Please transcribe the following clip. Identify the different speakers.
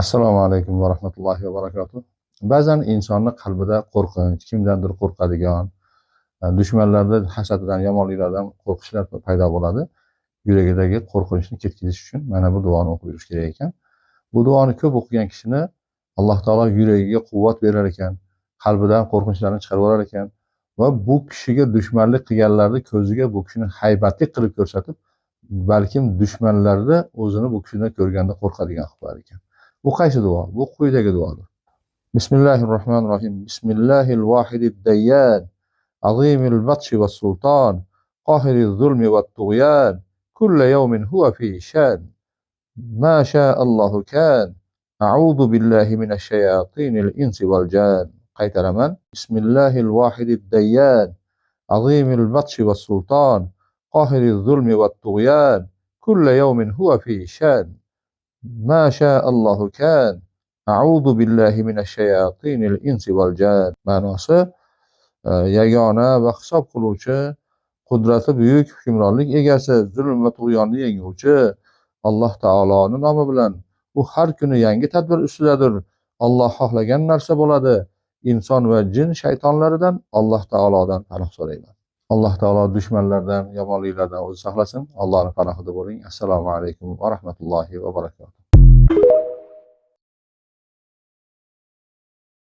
Speaker 1: Assalomu alaykum va rahmatullohi va barakatuh. Ba'zan insonni qalbida qo'rqinch, kimdandir qo'rqadigan, dushmanlardan, hasadidan, yomonliklardan qo'rqishlar paydo bo'ladi. Yuragidagi qo'rqinchni ketkazish uchun mana bu duoni o'qib yurish kerak ekan. Bu duoni ko'p o'qigan kishini Alloh taolo yuragiga quvvat berar ekan, qalbidan qo'rqinchlarni chiqarib yuborar ekan va bu kishiga dushmanlik qilganlarni ko'ziga bu kishini haybatli qilib ko'rsatib, balkim dushmanlarni o'zini bu kishidan ko'rganda qo'rqadigan qilib qo'yar ekan. Bu qaysi duo? Bu quyidagi duodir. Bismillahirrohmanirrohim. Bismillahil vahidid dayyan, azimil batshi vas sulton, qahiriz zulmi vat tug'yan, kulla yawmin huwa fi shan. Ma sha'allohu kan. A'udhu billahi minash shayatinil insi wal jan. Qaytaraman. Bismillahil vahidid dayyan, azimil batshi vas sulton, qahiriz zulmi vat tug'yan, kulla yawmin huwa fi shan. Ma sha'allohu kan. A'udhu billahi minash shayatinil insi wal jan. Ma'nosi yagona va hisob qiluvchi, qudrati buyuk, hukmronlik egasi, zulm va tug'yonni yenguvchi Alloh taoloning nomi bilan. U har kuni yangi tadbir ustidadir. Alloh xohlagan narsa bo'ladi. Inson va jin shaytonlaridan Alloh taolodan panoh so'rayman. Alloh taolo dushmanlardan, yomonliklardan o'zi saqlasin. Allohning panohida bo'ling. Assalomu alaykum va rahmatullohi va barakatuh.